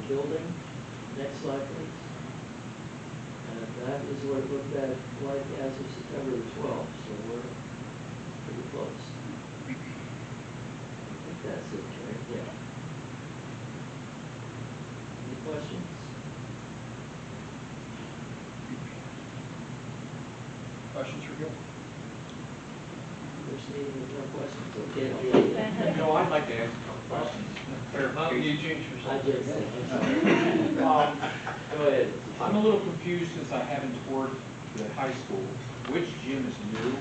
building. Next slide, please. And that is what it looked at like as of September the 12th, so we're pretty close. I think that's it, right? Yeah. Any questions? Questions for Gil? First meeting with no questions, okay? No, I'd like to ask a couple questions. You change I yourself. just, I'm sorry. Go ahead. I'm a little confused since I haven't toured the high school. Which gym is new?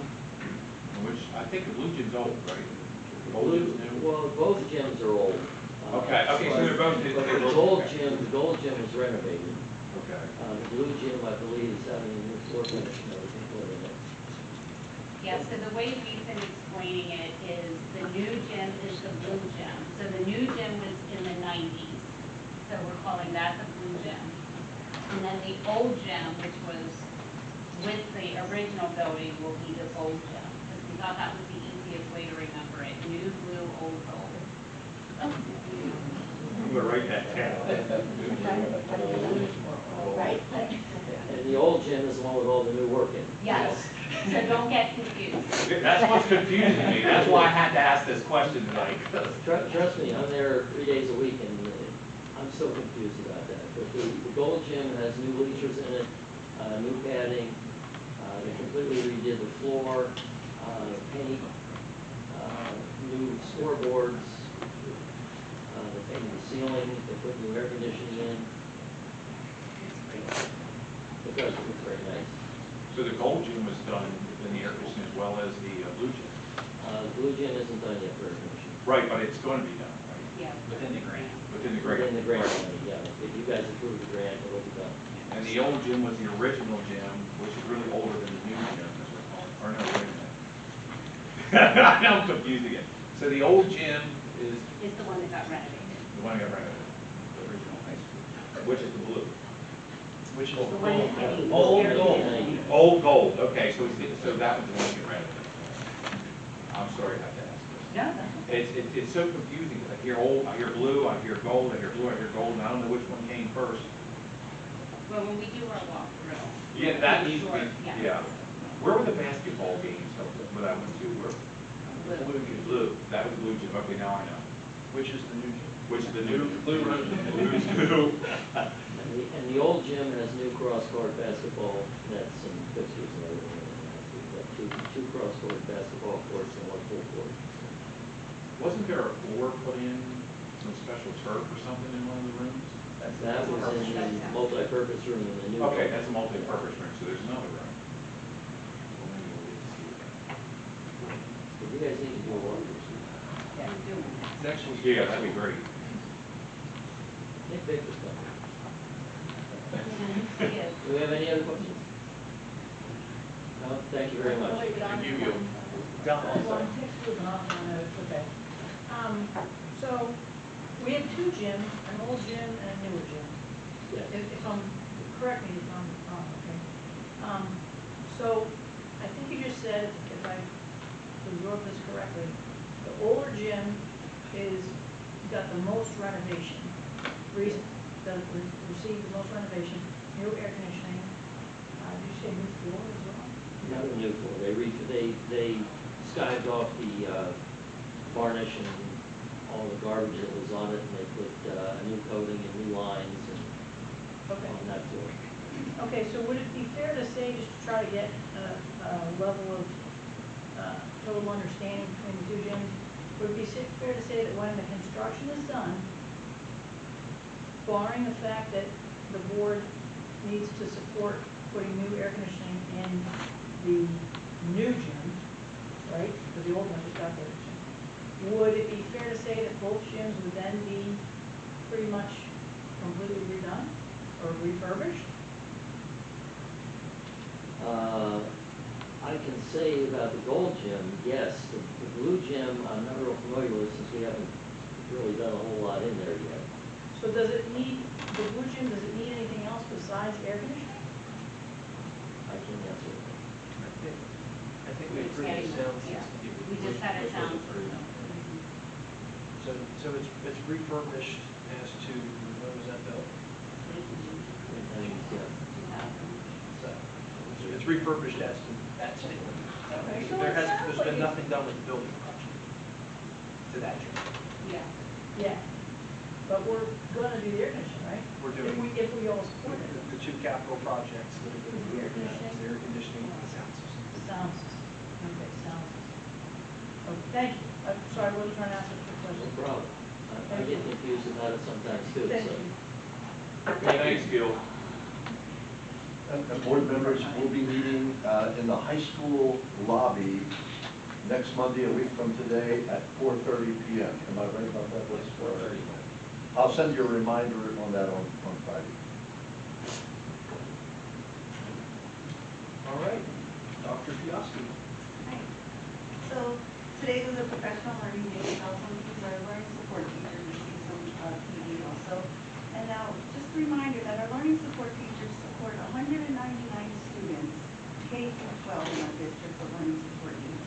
And which, I think the blue gym's old, right? The gold gym's new? Well, both gyms are old. Okay, so they're both. But the gold gym was renovated. Okay. The blue gym, I believe, is having a new floor finish and everything put in it. Yeah, so the way we've been explaining it is the new gym is the blue gym. So the new gym was in the 90s. So we're calling that the blue gym. And then the old gym, which was with the original building, will be the gold gym. Because we thought that was the easiest way to remember it. New, blue, old, gold. I'm gonna write that down. Right? And the old gym is the one with all the new work in. Yes. So don't get confused. That's what's confusing me. That's why I had to ask this question tonight. Trust me, I'm there 3 days a week and I'm still confused about that. But the gold gym has new bleachers in it, new padding, they completely redid the floor, paint, new scoreboards, they painted the ceiling, they put new air conditioning in. It does look very nice. So the gold gym was done in the air conditioning as well as the blue gym? The blue gym isn't done yet for air conditioning. Right, but it's going to be done, right? Yeah. Within the grant. Within the grant. Within the grant money, yeah. If you guys approve the grant, it'll be done. And the old gym was the original gym, which is really older than the new gym, as we're calling it. Or no, wait a minute. Now I'm confused again. So the old gym is Is the one that got renovated. the one I got right, the original high school, which is the blue. Which is The one that's getting. Old air gold. conditioning. Old gold, okay, so that one's the one you get rid of. I'm sorry I have to ask this. No, that's. It's so confusing, because I hear old, I hear blue, I hear gold, I hear blue, I hear gold, and I don't know which one came first. Well, when we do our walkthrough. Yeah, that needs to Sure, be, yeah. Where were the basketball games when I went to, where? Blue. Blue, that was blue gym, okay, now I know. Which is the new gym? Which is the new? Blue. Blue's new. And the old gym has new cross-court basketball nets and fixtures and everything. We've got two cross-court basketball courts and one full court. Wasn't there a floor put in, some special turf or something in one of the rooms? That was in the multi-purpose room in the new. Okay, that's a multi-purpose room, so there's another room. Well, maybe we'll get to see that. But you guys need to do a walkthrough. Yeah, we're doing that. Next one's. Yeah, that'd be great. Nick Baker's coming. Yes. Do we have any other questions? No, thank you very much. Thank you, Gil. Well, text was not on it, okay. So, we have two gyms, an old gym and a newer gym. Yes. If I'm, correct me if I'm wrong, okay? So, I think you just said, if I absorb this correctly, the older gym got the most renovation, received the most renovation, new air conditioning, did you say new floor as well? Not a new floor. They skived off the varnish and all the garbage that was on it, and they put a new coating and new lines and Okay. on that floor. Okay, so would it be fair to say, just to try to get a level of total understanding between the two gyms, would it be fair to say that when the construction is done, barring the fact that the board needs to support putting new air conditioning in the new gym, right, because the old one just got there, would it be fair to say that both gyms would then be pretty much completely redone or refurbished? I can say about the gold gym, yes. The blue gym, I'm not real familiar with since we haven't really done a whole lot in there yet. So does it need, the blue gym, does it need anything else besides air conditioning? I can answer that. I think we approved the sound Yeah. system. We just had a sound approved. system. So it's refurbished as to, when was that built? It's refurbished as to it. Okay, so There's it sounds like been it's- nothing done with the building project to that gym. Yeah. Yeah, but we're gonna do the air conditioning, right? We're doing- If we all support it. The two capital projects that are going to be Air conditioning. the air conditioning and the sound system. Sound system, okay, sound system. Okay, thank you. I'm sorry, I wasn't trying to ask a trick No question. problem. I get confused about it sometimes too, Thank so. you. Thanks, Gil. And board members will be meeting in the high school lobby next Monday, a week from today, at 4:30 PM. Am I right about that? What's 4:30? I'll send you a reminder on that on Friday. All right, Dr. Fiaschi. Hi. So today was a professional learning day, so also these are learning support teachers, we see some PD also. And now, just a reminder that our learning support teachers support 199 students, K through 12 in our district of learning support needs.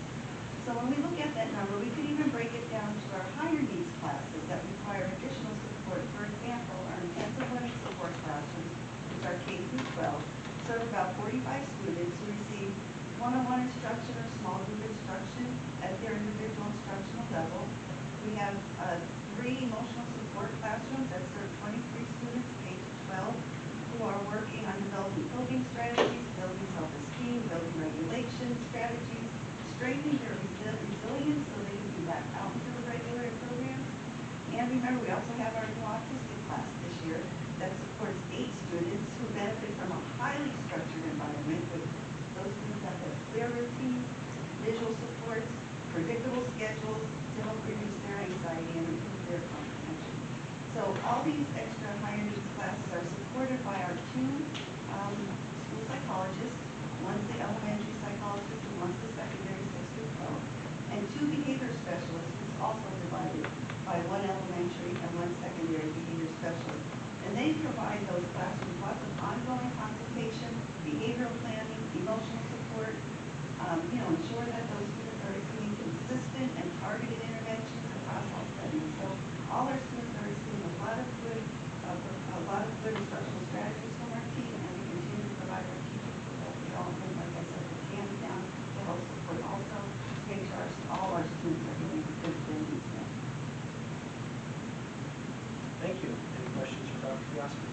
So when we look at that number, we could even break it down to our higher needs classes that require additional support. For example, our intensive learning support classes, which are K through 12, serve about 45 students who receive one-on-one instruction or small group instruction at their individual instructional level. We have 3 emotional support classrooms that serve 23 students, K through 12, who are working on developing coping strategies, building self-esteem, building regulation strategies, strengthening their resilience so they can be back out into the regular programs. And remember, we also have our new autistic class this year that supports 8 students who benefit from a highly structured environment with those students that have clear routines, visual supports, predictable schedules to help reduce their anxiety and improve their comprehension. So all these extra higher needs classes are supported by our 2 school psychologists. One's the elementary psychologist and one's the secondary 6 through 12. And 2 behavior specialists who's also divided by 1 elementary and 1 secondary behavior specialist. And they provide those classrooms lots of ongoing consultation, behavioral planning, emotional support, ensure that those students are receiving consistent and targeted interventions across all settings. So all our students are receiving a lot of good instructional strategies from our team, and we continue to provide our teachers with that development, like I said, with hands down to help support also to make sure all our students are getting good things. Thank you. Any questions for Dr. Fiaschi?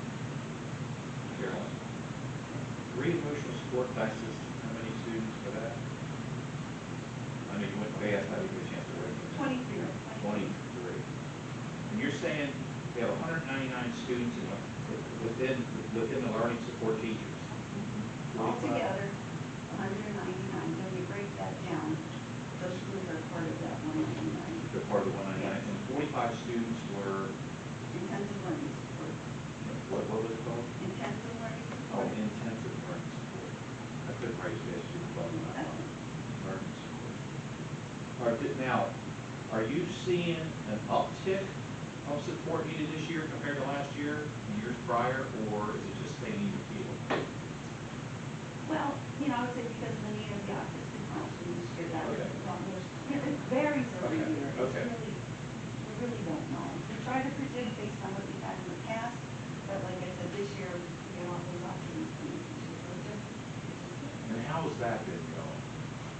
Carolyn? 3 emotional support classes, how many students for that? I know you went fast, I didn't get a chance to write them down. 23. 23. And you're saying we have 199 students within the learning support teachers? 45? Altogether, 199. When we break that down, those students are part of that 199. They're part of the 199, and 45 students were, Intensive learning support. what was it called? Intensive learning Oh, support. intensive learning support. I couldn't write as fast as you were talking about learning support. All right, now, are you seeing an uptick of support needed this year compared to last year, years prior, or is it just staying even keel? Well, I would say because of the need of the autistic classroom this year, that was Okay. a lot more, it varies every Okay, year. okay. We really don't know. We try to predict based on what we've had in the past, but like I said, this year, we get all those autistic students. So it's just- And how has that been going?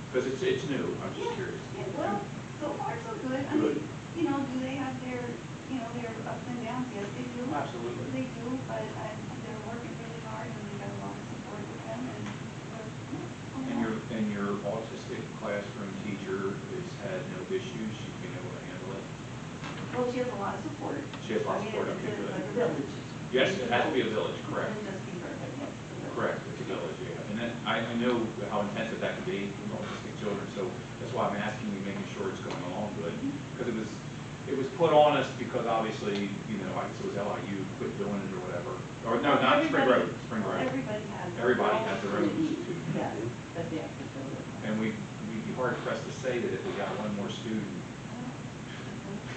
Because it's new, I'm just curious. Yeah, well, so far so good. I Good. mean, do they have their ups and downs? Yes, they do. Absolutely. They do, but they're working really hard and we got a lot of support with them and And your autistic classroom teacher has had no issues, she's been able to handle it? well, she has a lot of support. She has a lot of I mean, support, it's okay, good. like a village. Yes, it has to be a village, correct. It doesn't just be her, but yes, it's a village. Correct, it's a village, yeah. And then, I know how intensive that can be with autistic children, so that's why I'm asking you, making sure it's going along good. Because it was put on us because obviously, I guess it was LIU quit doing it or whatever. Or no, not Spring Road, Spring Road. Everybody Everybody has. has their own institute. Yes, but they have to fill it. And we'd be hard pressed to say that if we got one more student,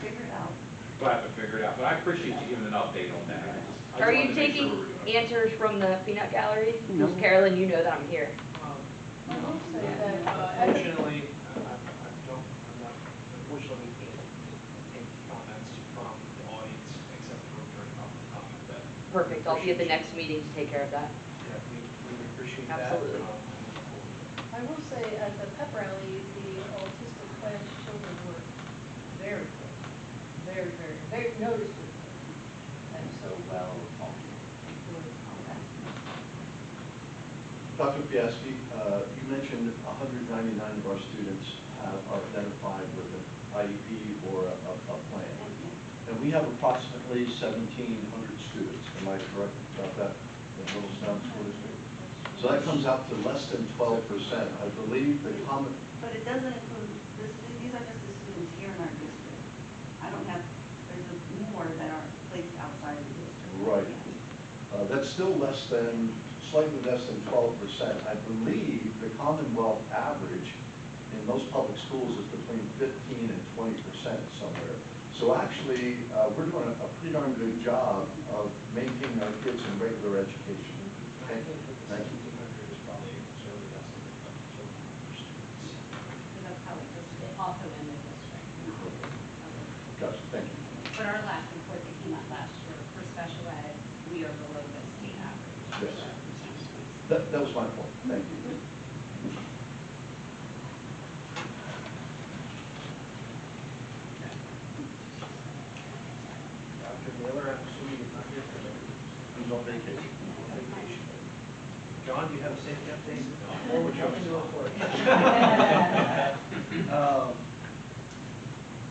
Figure it out. we'll have to figure it out. But I appreciate you giving an update on that. I just Are wanted you to make sure taking we were doing it. answers from the peanut gallery? Because Carolyn, you know that I'm here. I will say that, Unfortunately, I'm not, unfortunately, can't take comments from the audience except for during public comment. But Perfect, I'll be at the appreciate next meeting to take care of that. you. Yeah, we appreciate that. Absolutely. I will say at the pep rally, the autistic class children were very good, very noticeably good, and so well talked and good. Dr. Piaski, you mentioned 199 of our students are identified with an IEP or a plan. And we have approximately 1,700 students. Am I correct about that in Littlestown School District? So that comes out to less than 12%. I believe the common, But it doesn't include, these are just the students here in our district. I don't have, there's more that are placed outside of the district. Right. That's still less than, slightly less than 12%. I believe the Commonwealth average in most public schools is between 15 and 20% somewhere. So actually, we're doing a pretty darn good job of maintaining our kids in regular education. Okay? Thank you. 1,500 is probably a conservative estimate of the total number of students. So that's how it goes, also in the district. Gotcha, thank you. But our last report that came out last year for special ed, we are below the state average. Yes. That was my point. Thank you. Dr. Miller, I'm assuming you're not here today. Who's on vacation? On vacation. John, do you have a safety update? No. Or would you like to report?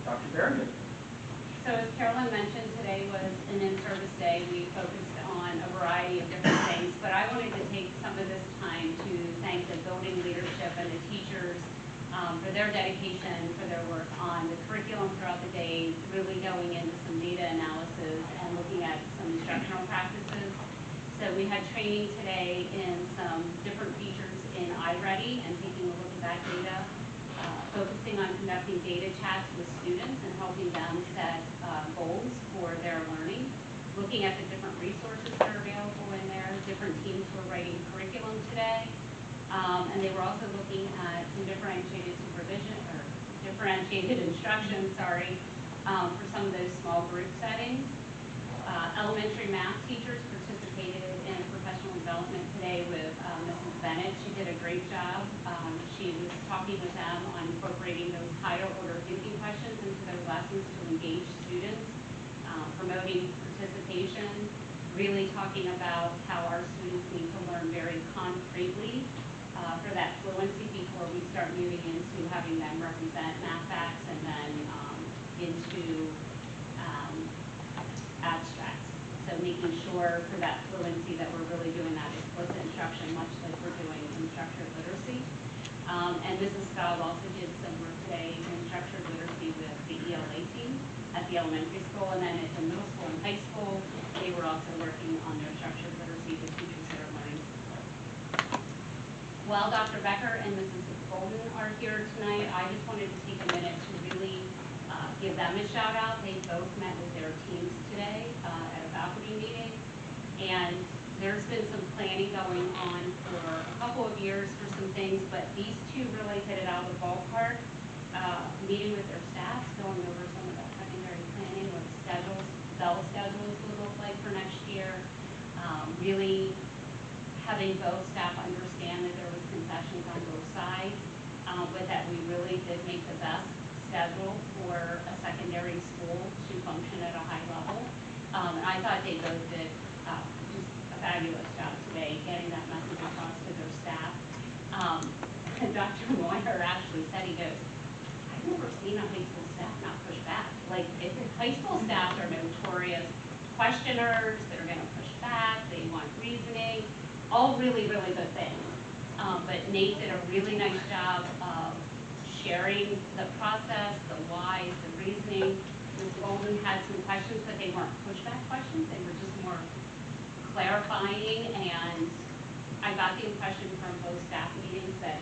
Dr. Berriman? So as Carolyn mentioned, today was an in-service day. We focused on a variety of different things, but I wanted to take some of this time to thank the building leadership and the teachers for their dedication, for their work on the curriculum throughout the day, really going into some data analysis and looking at some instructional practices. So we had training today in some different features in iReady and taking a look at that data. Focusing on conducting data chats with students and helping them set goals for their learning, looking at the different resources that are available in there. Different teams were writing curriculum today, and they were also looking at some differentiated supervision or differentiated instruction, for some of those small group settings. Elementary math teachers participated in professional development today with Mrs. Bennett. She did a great job. She was talking with them on incorporating those higher order thinking questions into their lessons to engage students, promoting participation, really talking about how our students need to learn very concretely for that fluency before we start moving into having them represent math facts and then into abstracts. So making sure for that fluency that we're really doing that explicit instruction, much like we're doing in structured literacy. And Mrs. Staub also did some work today in structured literacy with the ELA team at the elementary school, and then at the middle school and high school, they were also working on their structured literacy with teachers that are learning support. While Dr. Becker and Mrs. Golden are here tonight, I just wanted to take a minute to really give them a shout out. They both met with their teams today at a faculty meeting, and there's been some planning going on for a couple of years for some things, but these two really hit it out of the ballpark. Meeting with their staffs, going over some of the secondary planning, what schedules, bell schedules would look like for next year. Really having both staff understand that there was concessions on both sides, but that we really did make the best schedule for a secondary school to function at a high level. And I thought they both did just a fabulous job today getting that message across to their staff. Dr. Moyer actually said, he goes, I've never seen a high school staff not push back. Like, if high school staffs are notorious questioners, they're going to push back, they want reasoning, all really, really good things. But Nate did a really nice job of sharing the process, the whys, the reasoning. Ms. Golden had some questions, but they weren't pushback questions. They were just more clarifying, and I got the impression from both staff meetings that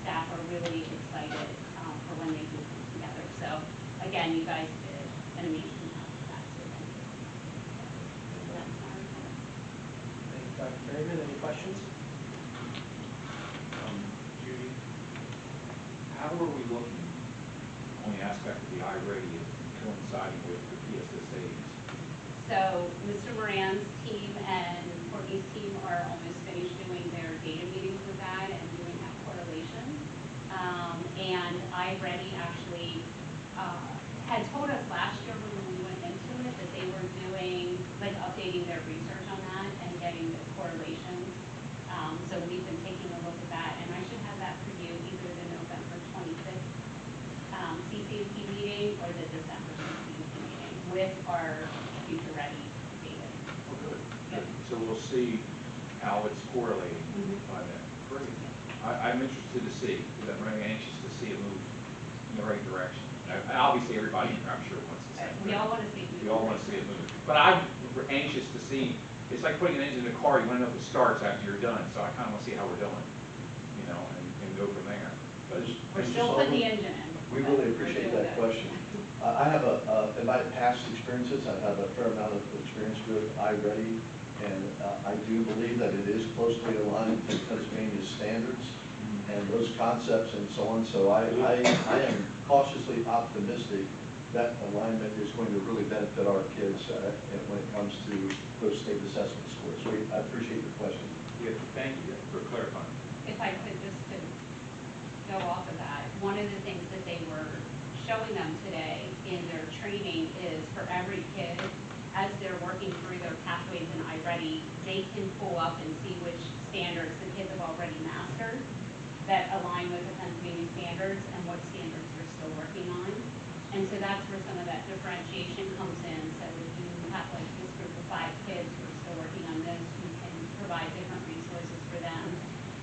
staff are really excited for when they do come together. So again, you guys did an amazing job with that. So thank you. That's my report. Thank you, Dr. Berriman. Any questions? Judy, how are we looking on the aspect of the iReady and coinciding with the PSSAs? So Mr. Moran's team and Courtney's team are almost finished doing their data meetings with that and doing that course correlations. And iReady actually had told us last year when we went into it that they were doing, like updating their research on that and getting the correlations. So we've been taking a look at that, and I should have that for you either the November 26th CCAP meeting or the December 16th meeting with our future ready data. Oh, good. Yep. So we'll see how it's correlating Mhm. by that. Great. I'm interested to see, because I'm really anxious to see it move in the right direction. Obviously, everybody, I'm sure, wants the same We thing. all want to see it. We all want to see it move. But I'm anxious to see, it's like putting an engine in a car, you want to know if it starts after you're done. So I kind of want to see how we're doing, you know, and go from there. But We're Mr. still putting the Sullivan, engine in. We but really we're appreciate doing that good. question. I have in my past experiences, I have a fair amount of experience with iReady, and I do believe that it is closely aligned to Pennsylvania's standards and those concepts and so on. So I am cautiously optimistic that alignment is going to really benefit our kids when it comes to those state assessment scores. So I appreciate your question. yeah, thank you for clarifying. If I could just to go off of that, one of the things that they were showing them today in their training is for every kid, as they're working through their pathways in iReady, they can pull up and see which standards the kids have already mastered that align with the Pennsylvania standards and what standards they're still working on. And so that's where some of that differentiation comes in. So if you have like this group of 5 kids who are still working on this, you can provide different resources for them,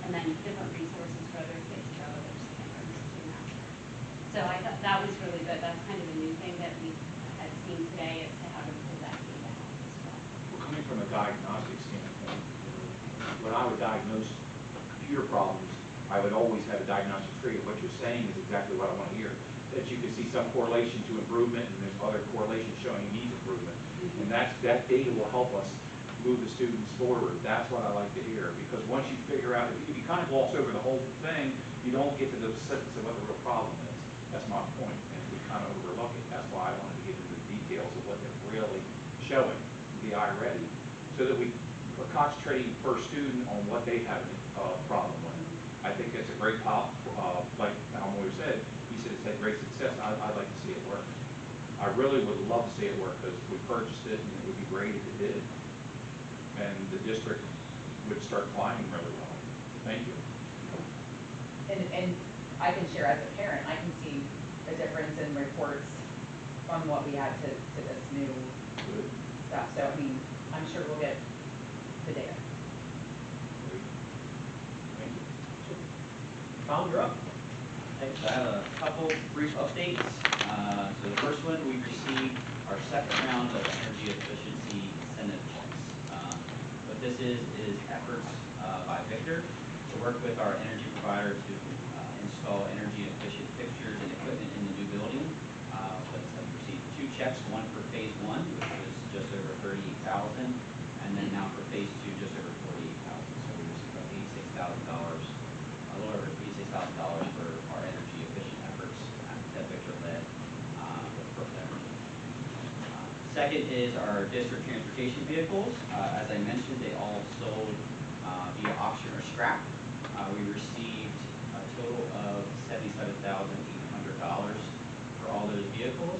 and then different resources for other kids to other standards to master. So I thought that was really good. That's kind of a new thing that we had seen today as to how to pull that data out as well. Well, coming from a diagnostic standpoint, when I would diagnose computer problems, I would always have a diagnostic tree. What you're saying is exactly what I want to hear. That you can see some correlation to improvement, and there's other correlations showing needs improvement. And that data will help us move the students forward. That's what I like to hear, because once you figure out, if you kind of gloss over the whole thing, you don't get to the specifics of what the real problem is. That's my point, and we kind of overlook it. That's why I wanted to get into the details of what they're really showing, the iReady, so that we're concentrating per student on what they have a problem with. I think that's a great like Al Moyer said, he said it's had great success. I'd like to see it work. I really would love to see it work, because we purchased it, and it would be great if it did. And the district would start climbing really well. Thank you. And I can share as a parent, I can see a difference in reports from what we had to this new Good. stuff. So, I mean, I'm sure we'll get the data. Great. Thank you. Tom, you're up. Thanks. I have a couple brief updates. So the first one, we received our second round of energy efficiency incentive checks. What this is efforts by Victor to work with our energy provider to install energy efficient fixtures and equipment in the new building. So we received 2 checks, one for phase 1, which was just over $38,000, and then now for phase 2, just over $48,000. So we received about $86,000. A little over $86,000 for our energy efficient efforts that Victor led with Brooklyn Energy. Second is our district transportation vehicles. As I mentioned, they all sold via auction or scrap. We received a total of $77,800 for all those vehicles.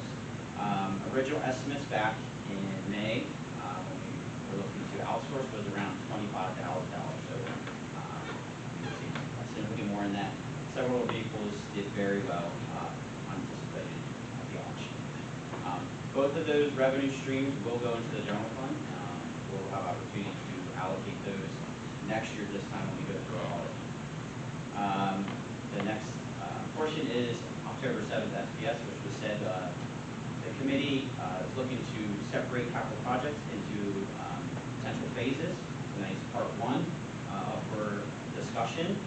Original estimates back in May when we were looking to outsource was around $25,000. So significantly more than that. Several vehicles did very well, anticipated at the auction. Both of those revenue streams will go into the general fund. We'll have opportunity to allocate those next year this time when we go through our audit. The next portion is October 7th SPS, which was said the committee is looking to separate capital projects into potential phases. And that is part 1 for discussion.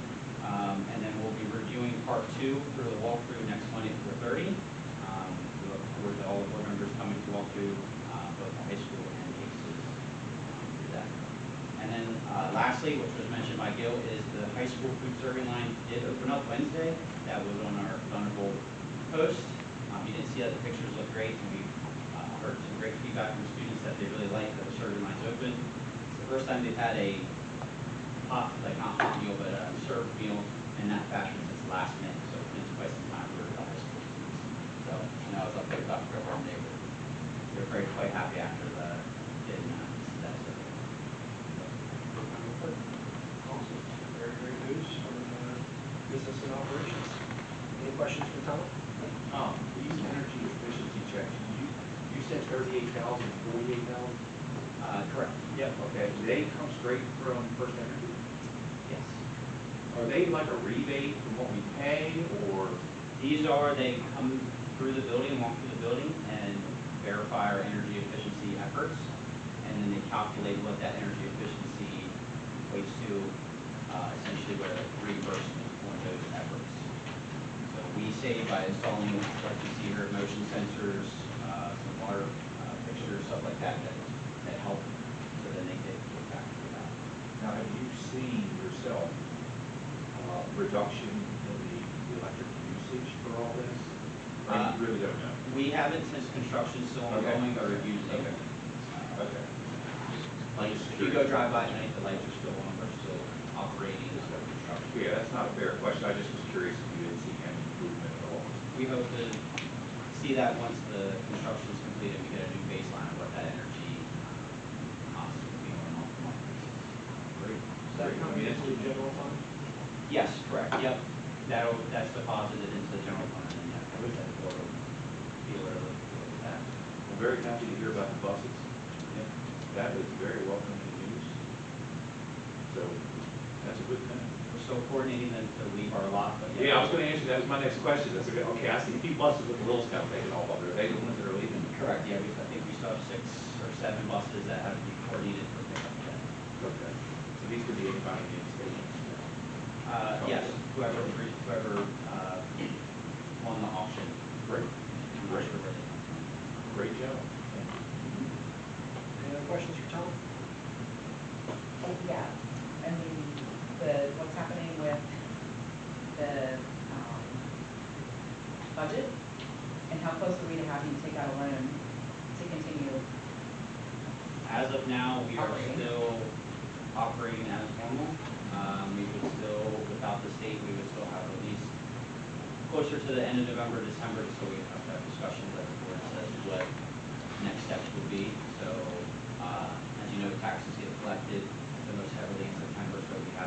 And then we'll be reviewing part 2 through the walkthrough next Monday at 4:30. We look forward to all the board members coming to walk through both the high school and cases through that. And then lastly, which was mentioned by Gil, is the high school food serving line did open up Wednesday. That was on our Thunderbolt post. You didn't see that the pictures look great, and we heard some great feedback from students that they really liked that the serving line's open. It's the first time they've had a hot, like not hot meal, but a served meal in that fashion since last May, so it's been quite some time for the high school students. So, I know it's up there about for our neighbor. They're very quite happy after the, getting that survey. Awesome. Very great news from business and operations. Any questions for Tom? These energy efficiency checks, you said 38,000, 48,000? Correct. Yep, okay. They come straight from First Energy? Yes. Are they like a rebate from what we pay, or? These are, they come through the building, walk through the building, and verify our energy efficiency efforts, and then they calculate what that energy efficiency equates to, essentially with a reimbursement for those efforts. So we save by installing, like you see here, motion sensors, some water fixtures, stuff like that, that help, so then they get back to that. Now, have you seen yourself reduction in the electric usage for all this? Or you really don't know? We haven't, since construction's still ongoing, or reviewed it. Okay. Okay. Like, if you go drive by at night, the lights are still on, we're still operating as a construction. Yeah, that's not a fair question. I just was curious if you didn't see any improvement at all. We hope to see that once the construction is completed, we get a new baseline of what that energy cost will be on a month basis. Great. Is that coming into the general fund? Yes, correct, yep. That's deposited into the general fund, and yeah, that will be able to look at that. I'm very happy to hear about the buses. Yep. That is very welcome news. So that's a good thing. We're still coordinating them to leave our lot, but Yeah, I was going to answer, that was my next question. That's okay, I see a few buses with the Littlestown taking off over there. Are they the ones that are leaving? correct, yeah, I think we still have 6 or 7 buses that have to be coordinated for pickup today. Okay. So these could be anybody in the station. Yes, whoever won the auction. Great. I'm not sure where they come from. Great job. Any other questions for Tom? Oh, yeah, I mean, what's happening with the, budget? And how close are we to having to take out a loan to continue? As of now, we are Operating. still operating as normal. We would still, without the state, we would still have at least closer to the end of November, December, so we have to have discussions at the board as to what next steps would be. So, as you know, taxes get collected the most heavily in September, so we have